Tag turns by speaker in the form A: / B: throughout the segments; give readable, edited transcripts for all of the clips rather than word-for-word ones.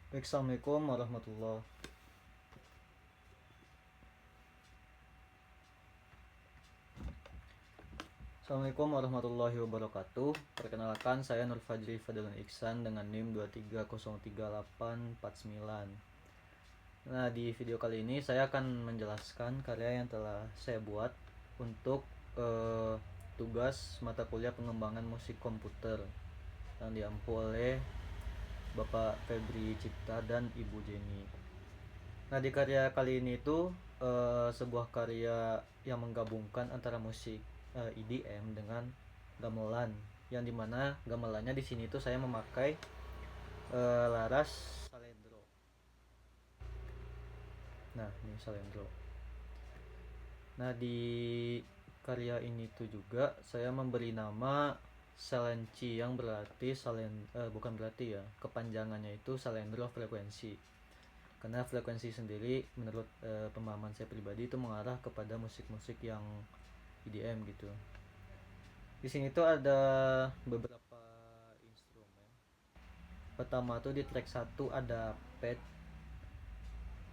A: Baik, Assalamualaikum warahmatullah. Assalamualaikum warahmatullahi wabarakatuh. Perkenalkan, saya Nur Fajri Fadlan Iksan dengan NIM 2303849. Nah, di video kali ini saya akan menjelaskan karya yang telah saya buat untuk tugas mata kuliah pengembangan musik komputer yang diampu oleh Bapak Febri Cipta dan Ibu Jenny. Nah, di karya kali ini itu sebuah karya yang menggabungkan antara musik EDM dengan gamelan, yang dimana gamelannya di sini tuh saya memakai laras salendro. Nah, ini salendro. Nah, di karya ini tuh juga saya memberi nama Salenci, yang berarti bukan berarti ya, kepanjangannya itu salendro frekuensi. Karena frekuensi sendiri menurut pemahaman saya pribadi itu mengarah kepada musik-musik yang EDM gitu. Di sini tuh ada beberapa instrumen. Pertama tuh di track 1 ada pad.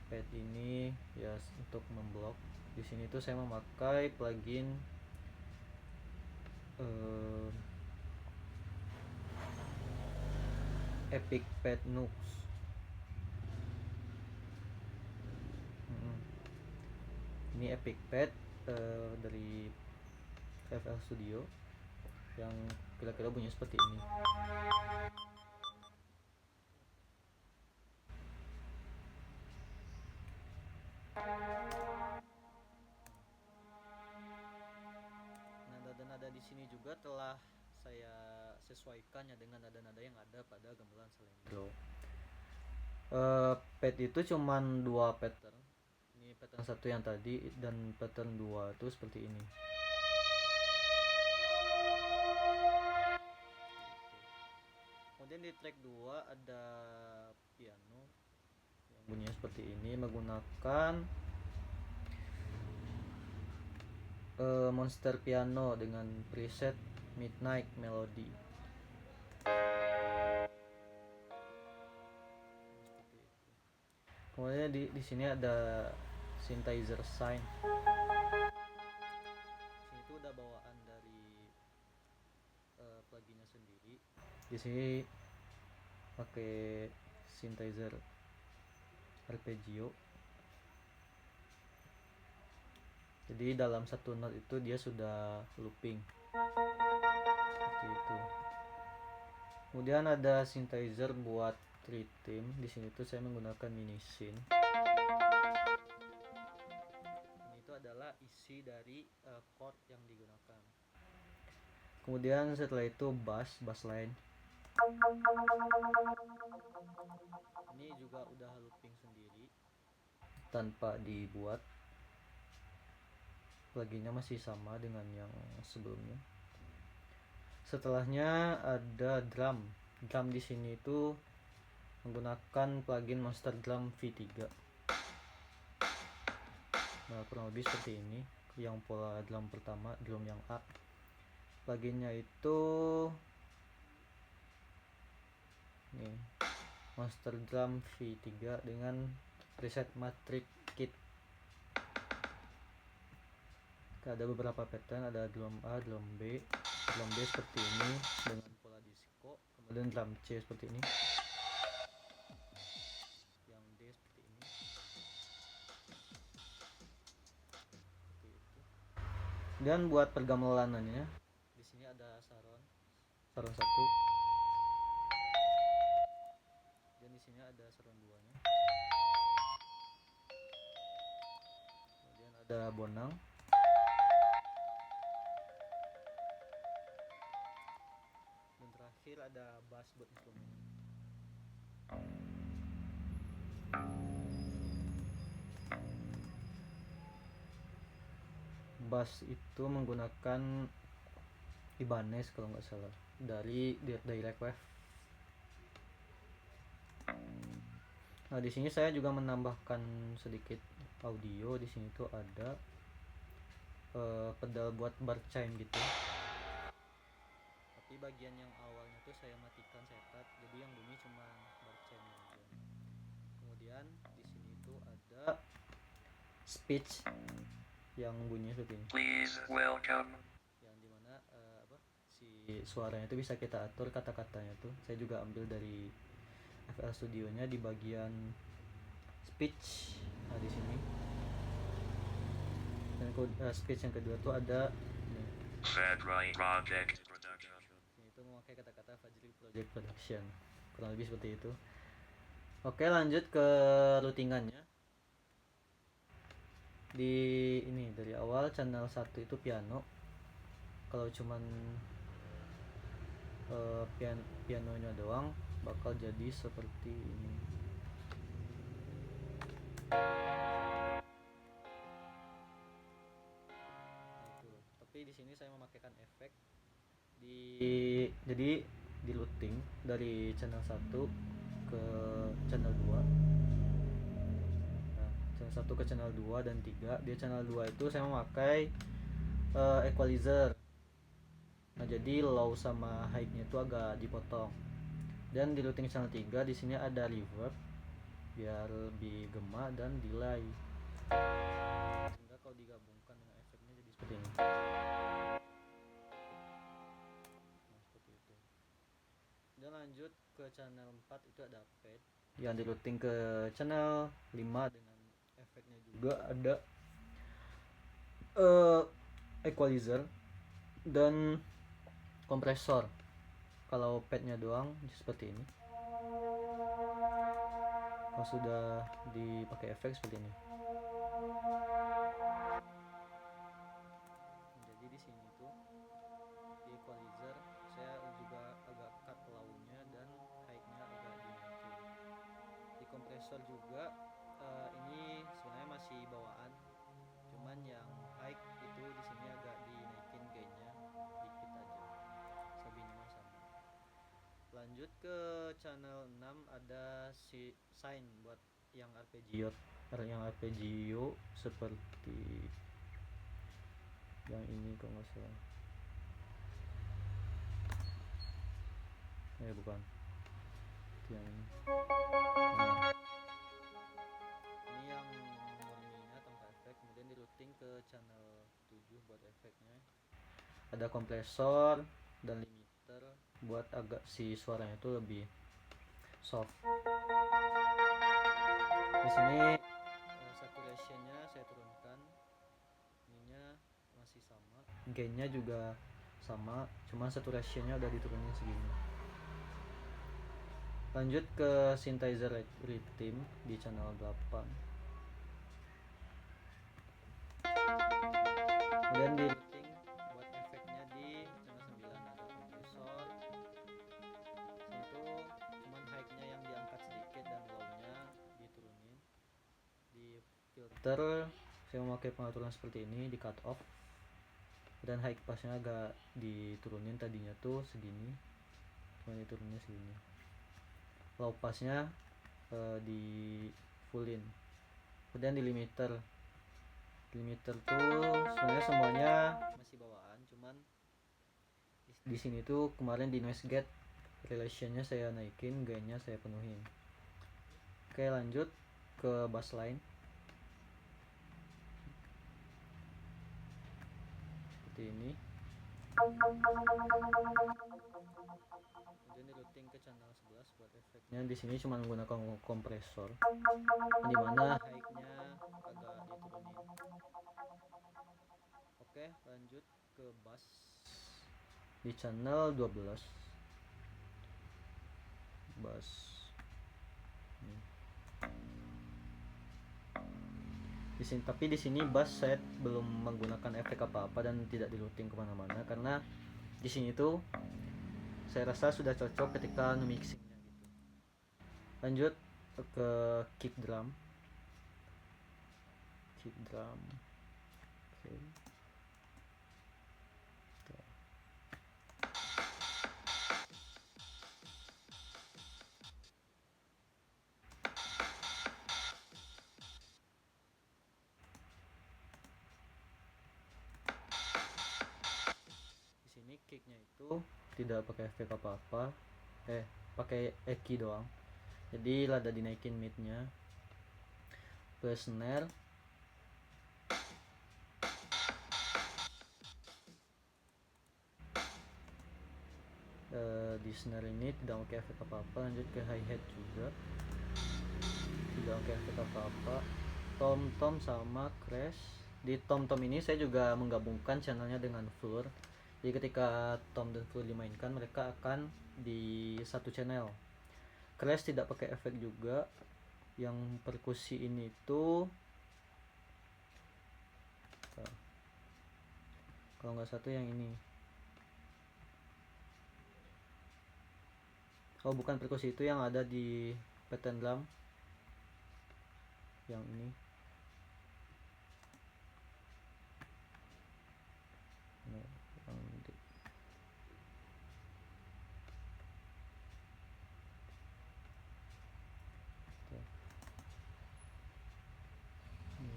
A: Pad ini ya untuk memblok. Di sini tuh saya memakai plugin uh, Epic Pad Nux. Ini Epic Pad dari FL Studio yang kira-kira bunyi seperti ini. Nada-nada di sini juga telah saya sesuaikan ya dengan nada-nada yang ada pada gamelan salendro. Pad itu cuman dua pattern. Ini pattern satu yang tadi dan pattern dua itu seperti ini. Kemudian di track 2 ada piano yang bunyinya seperti ini menggunakan Monster Piano dengan preset Midnight Melody. Kemudian di sini ada synthesizer sign. Sini itu udah bawaan dari pluginnya sendiri. Di sini pakai synthesizer arpeggio. Jadi dalam satu note itu dia sudah looping. Seperti itu. Kemudian ada synthesizer buat rhythm. Di sini tuh saya menggunakan mini synth. Ini itu adalah isi dari chord yang digunakan. Kemudian setelah itu bass line. Ini juga udah looping sendiri tanpa dibuat. Pluginnya masih sama dengan yang sebelumnya. Setelahnya ada drum. Drum di sini itu menggunakan plugin Monster Drum V3. Nah, kurang lebih seperti ini. Yang pola drum pertama, drum yang A. Pluginnya itu nih, Monster Drum V3 dengan preset Matrix Kit. Ada beberapa pattern, ada drum A, drum B seperti ini dengan pola disco, kemudian drum C seperti ini, yang D seperti ini, seperti itu. Dan buat pergamelanannya di sini ada saron satu, dan di sini ada saron duanya, kemudian ada bonang, dan terakhir ada bass buat instrumen. Bass itu menggunakan Ibanez kalau nggak salah dari Direct Wave. Nah, di sini saya juga menambahkan sedikit audio. Di sini tuh ada pedal buat bar chime gitu. Tapi bagian yang awalnya tuh saya matikan setup, jadi yang bunyi cuma bar chime aja. Kemudian di sini tuh ada speech yang bunyinya seperti ini.
B: Please welcome.
A: Yang dimana si suaranya itu bisa kita atur kata-katanya tuh. Saya juga ambil dari FL Studionya di bagian speech. Nah di sini. Dan speech yang kedua tuh ada
B: Fedrai Project Production.
A: ini tuh memakai kata-kata Fajri Project Production. Kurang lebih seperti itu. Oke, lanjut ke routingannya. Di ini dari awal channel 1 itu piano. Kalau cuman pianonya doang bakal jadi seperti ini. Nah, itu. Tapi di sini saya memakaikan efek jadi di routing dari channel 1 ke channel 2. Nah, channel 1 ke channel 2 dan 3. Di channel 2 itu saya memakai equalizer. Nah, jadi low sama high-nya itu agak dipotong. Dan di routing channel 3 di sini ada reverb biar lebih gema dan delay. Sehingga kalau digabungkan dengan efeknya jadi seperti ini. Nah, seperti itu. Dan lanjut ke channel 4 itu ada pad yang di routing ke channel 5 dengan efeknya juga ada equalizer dan kompresor. Kalau padnya doang seperti ini. Kalau sudah dipakai efek seperti ini. Jadi di sini tuh di equalizer saya juga agak cut low-nya dan high-nya agak dinaikin. Di kompresor juga ini sebenarnya masih bawaan. Cuman yang high itu di sini agak dinaikin gain-nya dikit aja. Selebihnya mah sama. Lanjut ke channel 6 ada si sign buat yang arpeggio seperti yang ini kalau nggak salah. Bukan. Yang ini. Nah, ini yang murninya tanpa efek. Kemudian di routing ke channel 7 buat efeknya. Ada kompresor dan limiter buat agak si suaranya itu lebih soft. Di sini saturationnya saya turunkan, ininya masih sama, gainnya juga sama, cuma saturationnya udah diturunin segini. Lanjut ke synthesizer rhythm di channel 8. Kemudian di routing buat efeknya di channel 9 ada kompresor. Itu cuman high-nya yang diangkat sedikit dan low-nya diturunin. Di filter saya memakai pengaturan seperti ini di cut off. Dan high pass-nya agak diturunin, tadinya tuh segini. Cuma diturunin segini. Low pass-nya di fullin. Kemudian di limiter tuh sebenarnya semuanya masih bawaan, cuman di sini tuh kemarin di noise gate relationnya saya naikin, gainnya saya penuhin. Oke, lanjut ke bass line seperti ini. Kemudian di routing ke channel 11 buat efeknya di sini cuma menggunakan kompresor, dimana high-nya agak diturunin. Oke, lanjut ke bass di channel 12. Bass di sini, tapi di sini bass saya belum menggunakan efek apa-apa dan tidak di routing kemana-mana karena di sini tuh saya rasa sudah cocok ketika mixingnya gitu. Lanjut ke kick drum. Oke. Di sini kicknya itu tidak pakai efek apa-apa, pakai eki doang. Jadi rada dinaikin midnya. ke snare. Di snare ini tidak pakai efek apa-apa. Lanjut ke hi-hat juga tidak pakai efek apa-apa. Tom-tom sama crash. Di tom-tom ini saya juga menggabungkan channelnya dengan floor. Jadi ketika tom dan floor dimainkan, mereka akan di satu channel. Crash tidak pakai efek juga. Yang perkusi ini tuh kalau nggak satu yang ini. Oh, bukan perkusi, itu yang ada di pattern drum. Yang ini. Yang di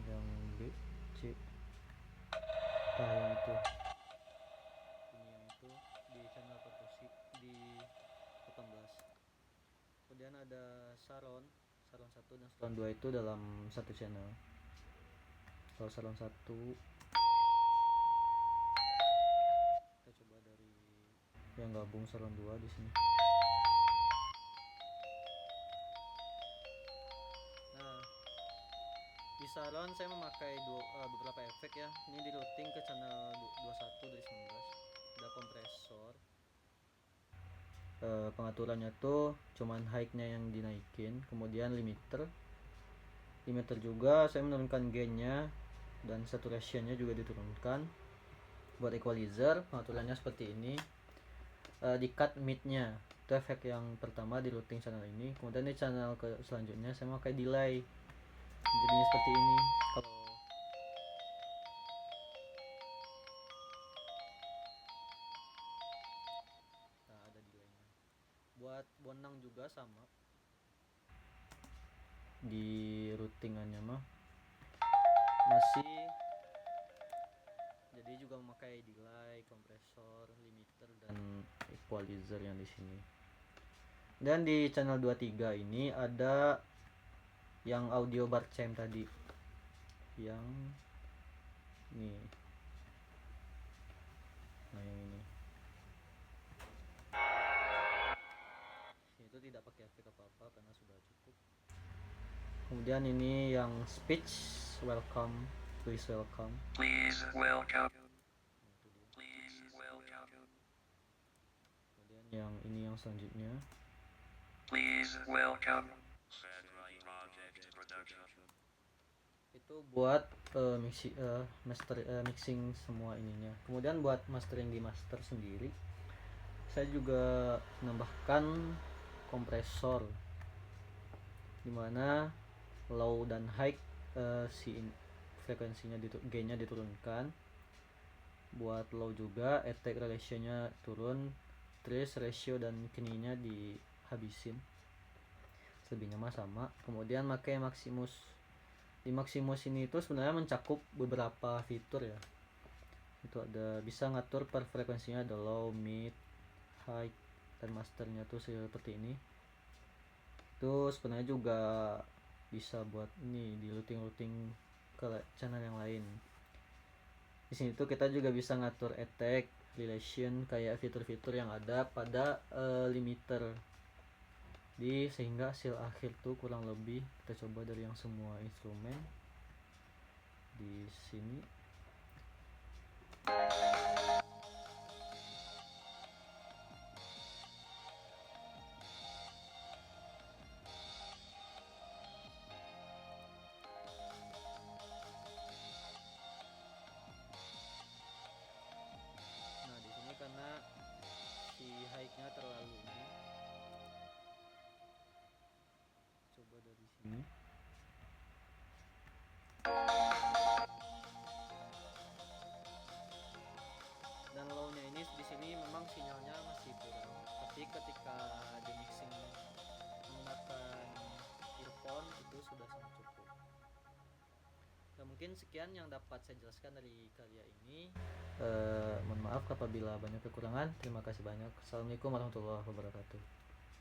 A: yang B, C. Yang itu. Ini yang itu di channel perkusi di 18. Kemudian ada Saron 1 dan Saron 2 itu dalam satu channel. Kalau Saron 1 kita coba dari yang gabung Saron 2 di sini. Nah, di Saron saya memakai beberapa efek ya. Ini di routing ke channel 21 dari 19. Ada kompresor. Pengaturannya tuh cuman high-nya yang dinaikin, kemudian limiter juga saya menurunkan gain-nya dan saturation-nya juga diturunkan. Buat equalizer pengaturannya seperti ini. Di cut mid-nya itu efek yang pertama di routing channel ini. Kemudian di channel ke selanjutnya saya pakai delay, jadinya seperti ini. Kalau nah, ada delaynya. Buat bonang juga sama, di routingannya mah masih jadi juga memakai delay, kompresor, limiter dan equalizer yang di sini. Dan di channel 23 ini ada yang audio bar chime tadi, yang ini. Nah, yang ini itu tidak pakai efek apa-apa karena sudah cukup. Kemudian ini yang speech welcome, please welcome.
B: Please welcome.
A: Nah, itu dia.
B: Please welcome.
A: Kemudian yang ini yang selanjutnya.
B: Please welcome. Fedrai Project Production.
A: Itu buat mixing semua ininya. Kemudian buat mastering di master sendiri, saya juga menambahkan kompresor dimana low dan high frekuensinya gainnya diturunkan. Buat low juga attack relationnya turun, trace ratio dan kininya dihabisin, selebihnya mah sama. Kemudian pakai Maximus. Di Maximus ini itu sebenarnya mencakup beberapa fitur ya. Itu ada bisa ngatur per frekuensinya, ada low, mid, high, dan masternya tuh seperti ini. Itu sebenarnya juga bisa buat ini di routing ke channel yang lain. Di sini tuh kita juga bisa ngatur attack, relation, kayak fitur-fitur yang ada pada limiter. Sehingga hasil akhir tuh kurang lebih kita coba dari yang semua instrumen di sini. Nah, di sini karena si high-nya terlalu ini, coba dari sini. Dan low-nya ini di sini memang sinyalnya masih kurang, tapi ketika di mixing menggunakan earphone itu sudah sangat cukup. Nah, mungkin sekian yang dapat saya jelaskan dari karya ini. Mohon maaf apabila banyak kekurangan. Terima kasih banyak. Assalamualaikum warahmatullahi wabarakatuh.